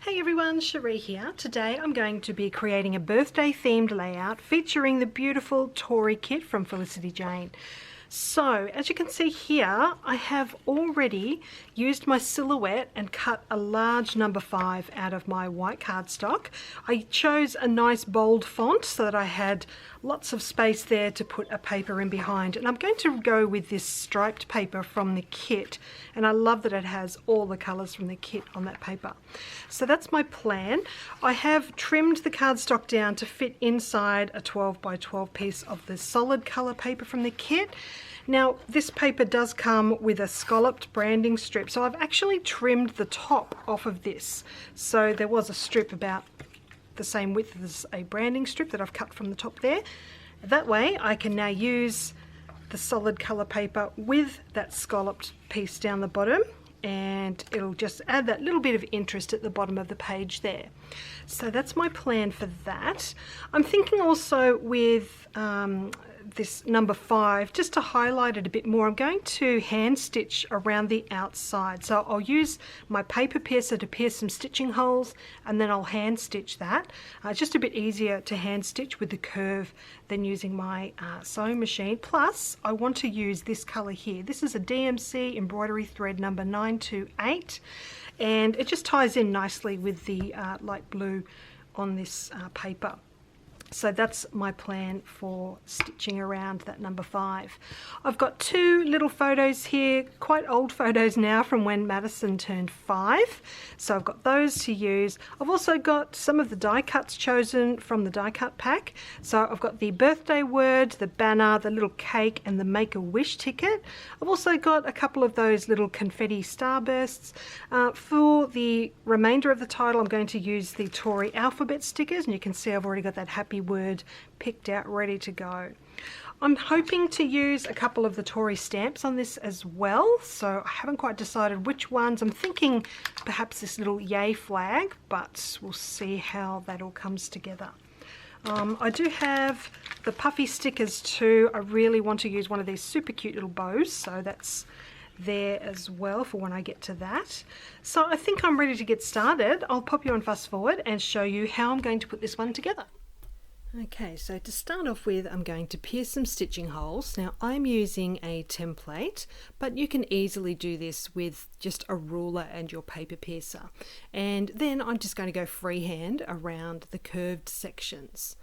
Hey everyone, Cherie here. Today I'm going to be creating a birthday themed layout featuring the beautiful Tori Kit from Felicity Jane. So as you can see here, I have already used my silhouette and cut a large number 5 out of my white cardstock. I chose a nice bold font so that I had lots of space there to put a paper in behind, and I'm going to go with this striped paper from the kit, and I love that it has all the colours from the kit on that paper. So that's my plan. I have trimmed the cardstock down to fit inside a 12 by 12 piece of the solid colour paper from the kit. Now this paper does come with a scalloped branding strip, so I've actually trimmed the top off of this. So there was a strip about the same width as a branding strip that I've cut from the top there. That way I can now use the solid colour paper with that scalloped piece down the bottom, and it'll just add that little bit of interest at the bottom of the page there. So that's my plan for that. I'm thinking also with this number 5, just to highlight it a bit more, I'm going to hand stitch around the outside. So I'll use my paper piercer to pierce some stitching holes, and then I'll hand stitch that. It's just a bit easier to hand stitch with the curve than using my sewing machine. Plus I want to use this colour here. This is a DMC embroidery thread number 928, and it just ties in nicely with the light blue on this paper. So that's my plan for stitching around that number 5. I've got 2 little photos here, quite old photos now from when Madison turned 5. So I've got those to use. I've also got some of the die cuts chosen from the die cut pack. So I've got the birthday word, the banner, the little cake, and the Make-A-Wish ticket. I've also got a couple of those little confetti starbursts. For the remainder of the title, I'm going to use the Tori alphabet stickers, and you can see I've already got that happy word picked out, ready to go. I'm hoping to use a couple of the Tori stamps on this as well, so I haven't quite decided which ones. I'm thinking perhaps this little yay flag, but we'll see how that all comes together. I do have the puffy stickers too. I really want to use one of these super cute little bows, so that's there as well for when I get to that. So I think I'm ready to get started. I'll pop you on fast forward and show you how I'm going to put this one together. Okay, so to start off with, I'm going to pierce some stitching holes. Now I'm using a template, but you can easily do this with just a ruler and your paper piercer. And then I'm just going to go freehand around the curved sections.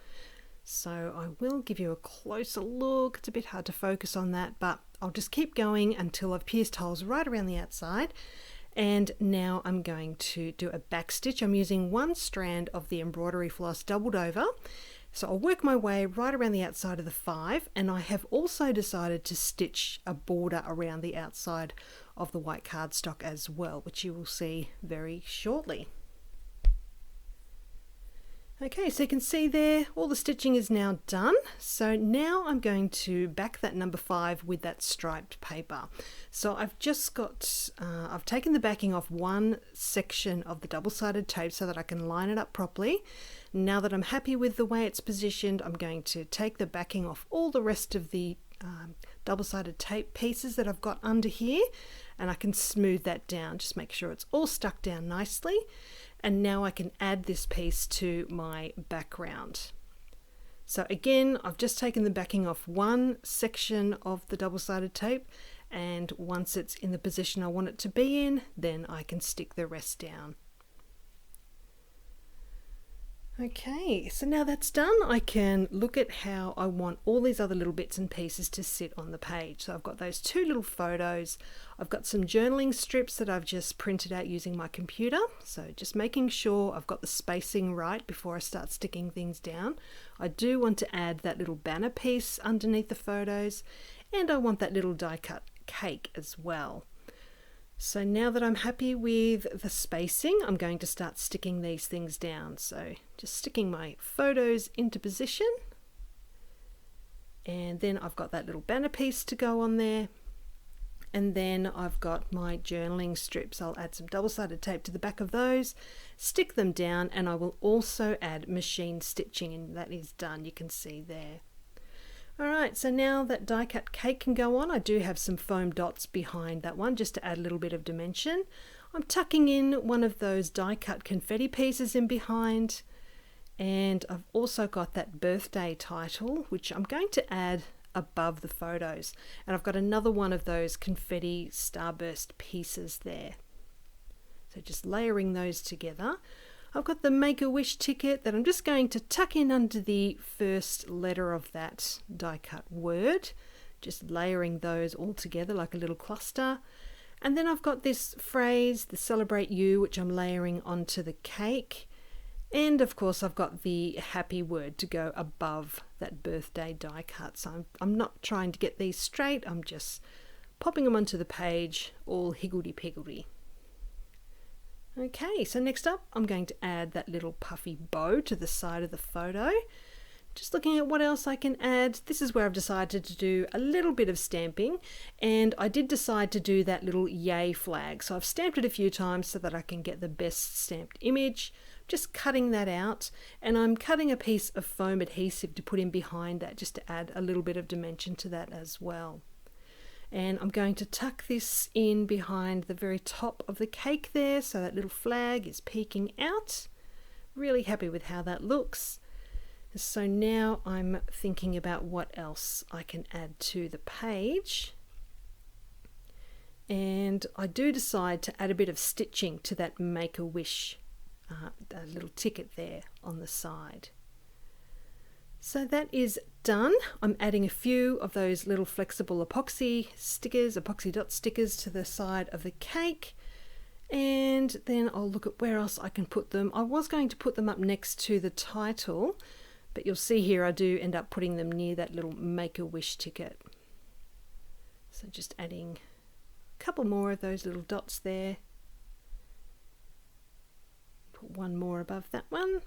So I will give you a closer look. It's a bit hard to focus on that, but I'll just keep going until I've pierced holes right around the outside. And now I'm going to do a back stitch. I'm using 1 strand of the embroidery floss doubled over. So I'll work my way right around the outside of the 5, and I have also decided to stitch a border around the outside of the white cardstock as well, which you will see very shortly. Okay, so you can see there all the stitching is now done. So now I'm going to back that number 5 with that striped paper. So I've just got, I've taken the backing off 1 section of the double-sided tape so that I can line it up properly. Now that I'm happy with the way it's positioned, I'm going to take the backing off all the rest of the double-sided tape pieces that I've got under here, and I can smooth that down, just make sure it's all stuck down nicely. And now I can add this piece to my background. So again, I've just taken the backing off 1 section of the double-sided tape, and once it's in the position I want it to be in, then I can stick the rest down. Okay, so now that's done, I can look at how I want all these other little bits and pieces to sit on the page. So I've got those 2 little photos, I've got some journaling strips that I've just printed out using my computer, so just making sure I've got the spacing right before I start sticking things down. I do want to add that little banner piece underneath the photos, and I want that little die cut cake as well. So now that I'm happy with the spacing, I'm going to start sticking these things down. So just sticking my photos into position, and then I've got that little banner piece to go on there, and then I've got my journaling strips. I'll add some double-sided tape to the back of those, stick them down, and I will also add machine stitching, and that is done, you can see there. Alright, so now that die cut cake can go on, I do have some foam dots behind that one just to add a little bit of dimension. I'm tucking in one of those die cut confetti pieces in behind, and I've also got that birthday title which I'm going to add above the photos, and I've got another one of those confetti starburst pieces there. So just layering those together. I've got the Make-A-Wish ticket that I'm just going to tuck in under the first letter of that die cut word, just layering those all together like a little cluster. And then I've got this phrase, the Celebrate You, which I'm layering onto the cake. And of course I've got the happy word to go above that birthday die cut. So I'm not trying to get these straight, I'm just popping them onto the page all higgledy-piggledy. Okay, so next up I'm going to add that little puffy bow to the side of the photo. Just looking at what else I can add. This is where I've decided to do a little bit of stamping, and I did decide to do that little yay flag. So I've stamped it a few times so that I can get the best stamped image. Just cutting that out, and I'm cutting a piece of foam adhesive to put in behind that just to add a little bit of dimension to that as well. And I'm going to tuck this in behind the very top of the cake there so that little flag is peeking out. Really happy with how that looks. So now I'm thinking about what else I can add to the page. And I do decide to add a bit of stitching to that Make-A-Wish little ticket there on the side. So that is done. I'm adding a few of those little flexible epoxy stickers, epoxy dot stickers to the side of the cake. And then I'll look at where else I can put them. I was going to put them up next to the title, but you'll see here I do end up putting them near that little Make-A-Wish ticket. So just adding a couple more of those little dots there. Put one more above that one.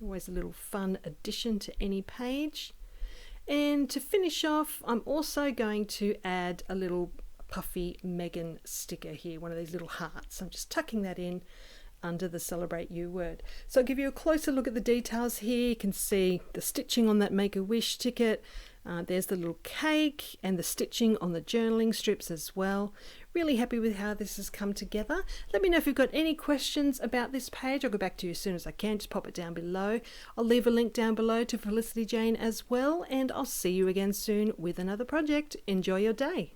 Always a little fun addition to any page. And to finish off, I'm also going to add a little puffy Megan sticker here, one of these little hearts. I'm just tucking that in under the Celebrate You word. So I'll give you a closer look at the details here. You can see the stitching on that Make-A-Wish ticket. There's the little cake and the stitching on the journaling strips as well. Really happy with how this has come together. Let me know if you've got any questions about this page. I'll go back to you as soon as I can. Just pop it down below. I'll leave a link down below to Felicity Jane as well, and I'll see you again soon with another project. Enjoy your day.